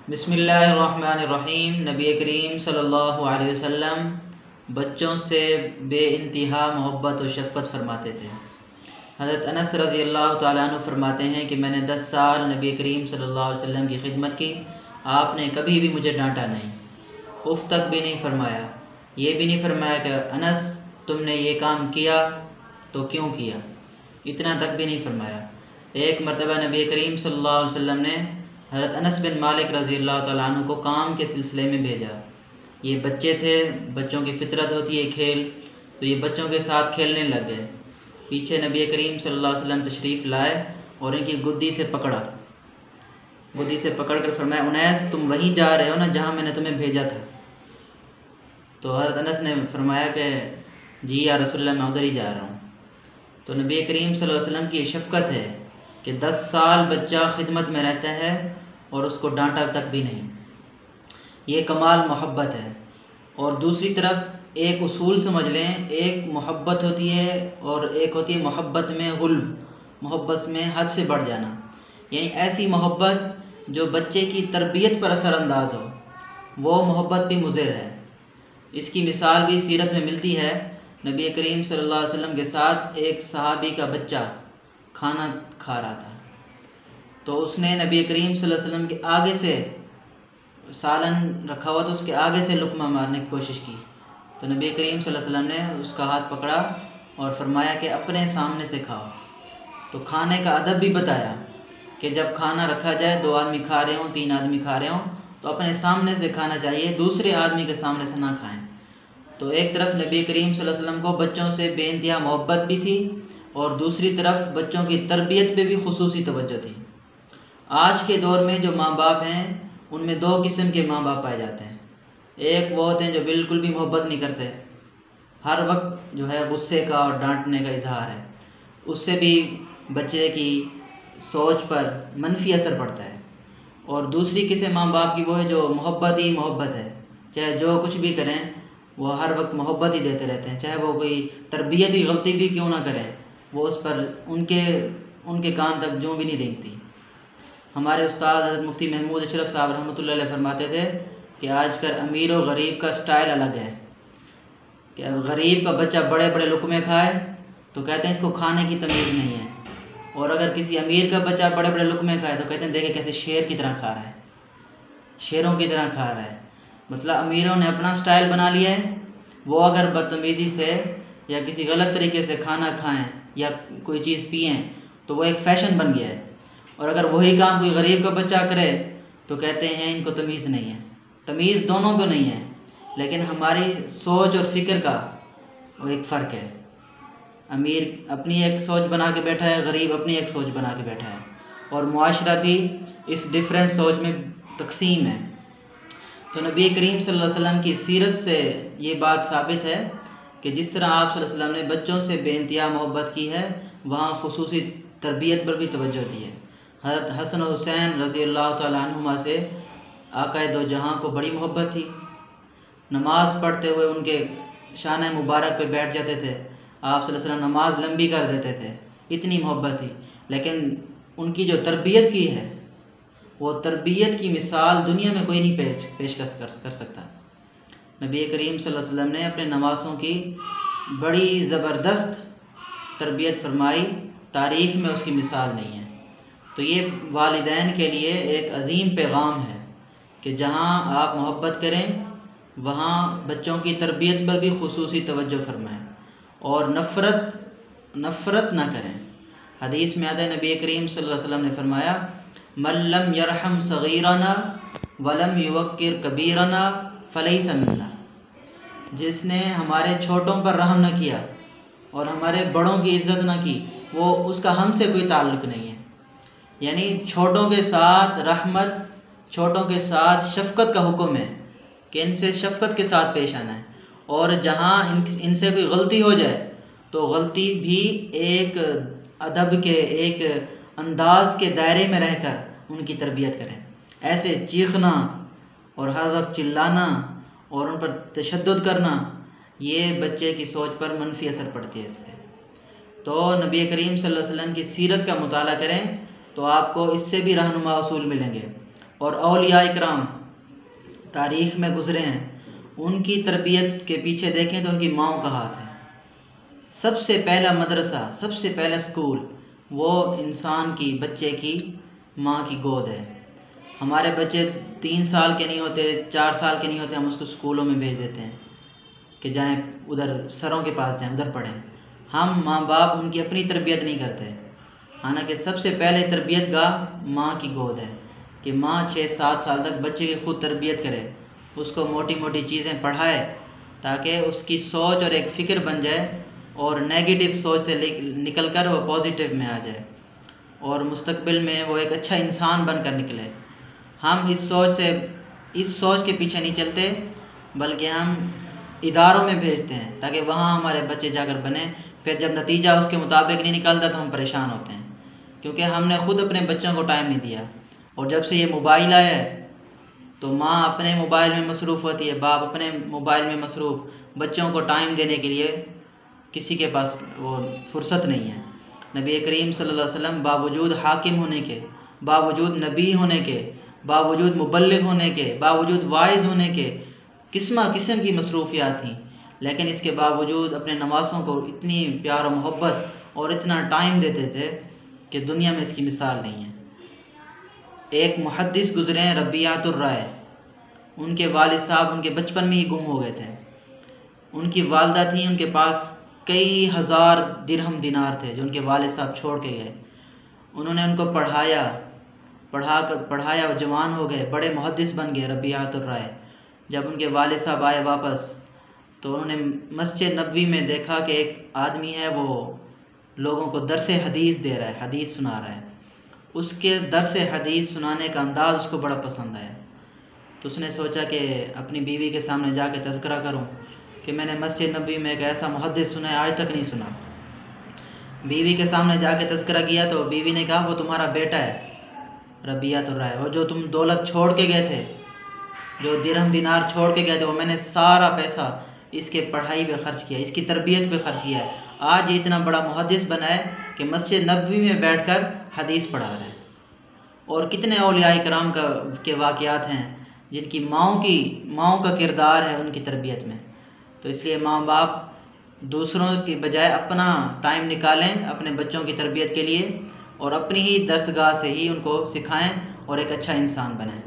بسم اللہ الرحمن الرحیم۔ نبی کریم صلی اللہ علیہ وسلم بچوں سے بے انتہا محبت و شفقت فرماتے تھے۔ حضرت انس رضی اللہ تعالیٰ عنہ فرماتے ہیں کہ میں نے 10 سال نبی کریم صلی اللہ علیہ وسلم کی خدمت کی، آپ نے کبھی بھی مجھے ڈانٹا نہیں، اف تک بھی نہیں فرمایا، یہ بھی نہیں فرمایا کہ انس تم نے یہ کام کیا تو کیوں کیا، اتنا تک بھی نہیں فرمایا۔ ایک مرتبہ نبی کریم صلی اللہ علیہ وسلم نے حضرت انس بن مالک رضی اللہ تعالیٰ عنہ کو کام کے سلسلے میں بھیجا۔ یہ بچے تھے، بچوں کی فطرت ہوتی ہے کھیل، تو یہ بچوں کے ساتھ کھیلنے لگ گئے۔ پیچھے نبی کریم صلی اللہ علیہ وسلم تشریف لائے اور ان کی گدی سے پکڑا، گدی سے پکڑ کر فرمایا انیس تم وہیں جا رہے ہو نا جہاں میں نے تمہیں بھیجا تھا؟ تو حضرت انس نے فرمایا کہ جی یا رسول اللہ میں ادھر ہی جا رہا ہوں۔ تو نبی کریم صلی اللہ علیہ وسلم کی یہ شفقت ہے کہ 10 سال بچہ خدمت میں رہتا ہے اور اس کو ڈانٹا تک بھی نہیں، یہ کمال محبت ہے۔ اور دوسری طرف ایک اصول سمجھ لیں، ایک محبت ہوتی ہے اور ایک ہوتی ہے محبت میں غلو، محبت میں حد سے بڑھ جانا، یعنی ایسی محبت جو بچے کی تربیت پر اثر انداز ہو، وہ محبت بھی مضر ہے۔ اس کی مثال بھی سیرت میں ملتی ہے۔ نبی کریم صلی اللہ علیہ وسلم کے ساتھ ایک صحابی کا بچہ کھانا کھا رہا تھا، تو اس نے نبی کریم صلی اللہ علیہ وسلم کے آگے سے سالن رکھا ہوا تو اس کے آگے سے لقمہ مارنے کی کوشش کی، تو نبی کریم صلی اللہ علیہ وسلم نے اس کا ہاتھ پکڑا اور فرمایا کہ اپنے سامنے سے کھاؤ۔ تو کھانے کا ادب بھی بتایا کہ جب کھانا رکھا جائے، 2 آدمی کھا رہے ہوں، 3 آدمی کھا رہے ہوں، تو اپنے سامنے سے کھانا چاہیے، دوسرے آدمی کے سامنے سے نہ کھائیں۔ تو ایک طرف نبی کریم صلی اللہ علیہ وسلم کو بچوں سے بے انتہا محبت بھی تھی اور دوسری طرف بچوں کی تربیت پہ بھی خصوصی توجہ تھی۔ آج کے دور میں جو ماں باپ ہیں ان میں 2 قسم کے ماں باپ پائے جاتے ہیں۔ ایک وہ ہوتے ہیں جو بالکل بھی محبت نہیں کرتے، ہر وقت جو ہے غصے کا اور ڈانٹنے کا اظہار ہے، اس سے بھی بچے کی سوچ پر منفی اثر پڑتا ہے۔ اور دوسری قسم ماں باپ کی وہ ہے جو محبت ہی محبت ہے، چاہے جو کچھ بھی کریں وہ ہر وقت محبت ہی دیتے رہتے ہیں، چاہے وہ کوئی تربیتی غلطی بھی کیوں نہ کریں، وہ اس پر ان کے کان تک جوں بھی نہیں رینگتی۔ ہمارے استاد حضرت مفتی محمود اشرف صاحب رحمۃ اللہ علیہ فرماتے تھے کہ آج کل امیر و غریب کا سٹائل الگ ہے، کہ غریب کا بچہ بڑے بڑے لقمے کھائے تو کہتے ہیں اس کو کھانے کی تمیز نہیں ہے، اور اگر کسی امیر کا بچہ بڑے بڑے لقمے کھائے تو کہتے ہیں دیکھیں کیسے شیر کی طرح کھا رہا ہے، شیروں کی طرح کھا رہا ہے۔ مسئلہ امیروں نے اپنا سٹائل بنا لیا ہے، وہ اگر بدتمیزی سے یا کسی غلط طریقے سے کھانا کھائیں یا کوئی چیز پئیں تو وہ ایک فیشن بن گیا ہے، اور اگر وہی کام کوئی غریب کا بچہ کرے تو کہتے ہیں ان کو تمیز نہیں ہے۔ تمیز دونوں کو نہیں ہے، لیکن ہماری سوچ اور فکر کا وہ ایک فرق ہے۔ امیر اپنی ایک سوچ بنا کے بیٹھا ہے، غریب اپنی ایک سوچ بنا کے بیٹھا ہے، اور معاشرہ بھی اس ڈیفرنٹ سوچ میں تقسیم ہے۔ تو نبی کریم صلی اللہ علیہ وسلم کی سیرت سے یہ بات ثابت ہے کہ جس طرح آپ صلی اللہ علیہ وسلم نے بچوں سے بے انتہا محبت کی ہے، وہاں خصوصی تربیت پر بھی توجہ دی ہے۔ حضرت حسن و حسین رضی اللہ تعالیٰ عنہما سے آقا دو جہاں کو بڑی محبت تھی، نماز پڑھتے ہوئے ان کے شانہ مبارک پہ بیٹھ جاتے تھے، آپ صلی اللہ علیہ وسلم نماز لمبی کر دیتے تھے، اتنی محبت تھی۔ لیکن ان کی جو تربیت کی ہے، وہ تربیت کی مثال دنیا میں کوئی نہیں پیش کر سکتا۔ نبی کریم صلی اللہ علیہ وسلم نے اپنے نواسوں کی بڑی زبردست تربیت فرمائی، تاریخ میں اس کی مثال نہیں ہے۔ تو یہ والدین کے لیے ایک عظیم پیغام ہے کہ جہاں آپ محبت کریں وہاں بچوں کی تربیت پر بھی خصوصی توجہ فرمائیں، اور نفرت نہ کریں۔ حدیث میں آتا ہے نبی کریم صلی اللہ علیہ وسلم نے فرمایا من لم یرحم صغیرنا ولم یوقر کبیرنا فلیس منا، جس نے ہمارے چھوٹوں پر رحم نہ کیا اور ہمارے بڑوں کی عزت نہ کی، وہ اس کا ہم سے کوئی تعلق نہیں ہے۔ یعنی چھوٹوں کے ساتھ رحمت، چھوٹوں کے ساتھ شفقت کا حکم ہے کہ ان سے شفقت کے ساتھ پیش آنا ہے، اور جہاں ان سے کوئی غلطی ہو جائے تو غلطی بھی ایک ادب کے، ایک انداز کے دائرے میں رہ کر ان کی تربیت کریں۔ ایسے چیخنا اور ہر وقت چلانا اور ان پر تشدد کرنا، یہ بچے کی سوچ پر منفی اثر پڑتی ہے اس پہ۔ تو نبی کریم صلی اللہ علیہ وسلم کی سیرت کا مطالعہ کریں تو آپ کو اس سے بھی رہنما اصول ملیں گے، اور اولیاء اکرام تاریخ میں گزرے ہیں، ان کی تربیت کے پیچھے دیکھیں تو ان کی ماؤں کا ہاتھ ہے۔ سب سے پہلا مدرسہ، سب سے پہلا اسکول وہ انسان کی، بچے کی ماں کی گود ہے۔ ہمارے بچے 3 سال کے نہیں ہوتے، 4 سال کے نہیں ہوتے، ہم اس کو اسکولوں میں بھیج دیتے ہیں کہ جائیں ادھر سروں کے پاس جائیں، ادھر پڑھیں۔ ہم ماں باپ ان کی اپنی تربیت نہیں کرتے، حالانکہ سب سے پہلے تربیت گاہ ماں کی گود ہے کہ ماں 6-7 سال تک بچے کی خود تربیت کرے، اس کو موٹی موٹی چیزیں پڑھائے تاکہ اس کی سوچ اور ایک فکر بن جائے اور نیگیٹو سوچ سے نکل کر وہ پازیٹیو میں آ جائے اور مستقبل میں وہ ایک اچھا انسان بن کر نکلے۔ ہم اس سوچ کے پیچھے نہیں چلتے، بلکہ ہم اداروں میں بھیجتے ہیں تاکہ وہاں ہمارے بچے جا کر بنیں۔ پھر جب نتیجہ اس کے مطابق نہیں نکلتا تو ہم پریشان ہوتے ہیں، کیونکہ ہم نے خود اپنے بچوں کو ٹائم نہیں دیا۔ اور جب سے یہ موبائل آیا ہے تو ماں اپنے موبائل میں مصروف ہوتی ہے، باپ اپنے موبائل میں مصروف، بچوں کو ٹائم دینے کے لیے کسی کے پاس وہ فرصت نہیں ہے۔ نبی کریم صلی اللہ علیہ وسلم باوجود حاکم ہونے کے، باوجود نبی ہونے کے، باوجود مبلغ ہونے کے، باوجود واعظ ہونے کے، قسم کی مصروفیات تھیں، لیکن اس کے باوجود اپنے نواسوں کو اتنی پیار و محبت اور اتنا ٹائم دیتے تھے کہ دنیا میں اس کی مثال نہیں ہے۔ ایک محدث گزرے ہیں ربیعۃ الرائے، ان کے والد صاحب ان کے بچپن میں ہی گم ہو گئے تھے۔ ان کی والدہ تھیں، ان کے پاس کئی ہزار درہم دینار تھے جو ان کے والد صاحب چھوڑ کے گئے۔ انہوں نے ان کو پڑھایا اور جوان ہو گئے، بڑے محدث بن گئے ربیعۃ الرائے۔ جب ان کے والد صاحب آئے واپس تو انہوں نے مسجد نبوی میں دیکھا کہ ایک آدمی ہے، وہ لوگوں کو درس حدیث دے رہا ہے، حدیث سنا رہا ہے۔ اس کے درس حدیث سنانے کا انداز اس کو بڑا پسند آیا، تو اس نے سوچا کہ اپنی بیوی کے سامنے جا کے تذکرہ کروں کہ میں نے مسجد نبوی میں ایک ایسا محدث سنا ہے، آج تک نہیں سنا۔ بیوی کے سامنے جا کے تذکرہ کیا تو بیوی نے کہا وہ تمہارا بیٹا ہے ربیعۃ الرائے، اور جو تم دولت چھوڑ کے گئے تھے، جو درہم دینار چھوڑ کے گئے تھے، وہ میں نے سارا پیسہ اس کے پڑھائی پہ خرچ کیا، اس کی تربیت پہ خرچ کیا ہے۔ آج یہ اتنا بڑا محدث بنا ہے کہ مسجد نبوی میں بیٹھ کر حدیث پڑھا رہا ہے۔ اور کتنے اولیاء کرام کے واقعات ہیں جن کی ماؤں کا کردار ہے ان کی تربیت میں۔ تو اس لیے ماں باپ دوسروں کی بجائے اپنا ٹائم نکالیں اپنے بچوں کی تربیت کے لیے، اور اپنی ہی درسگاہ سے ہی ان کو سکھائیں اور ایک اچھا انسان بنائیں۔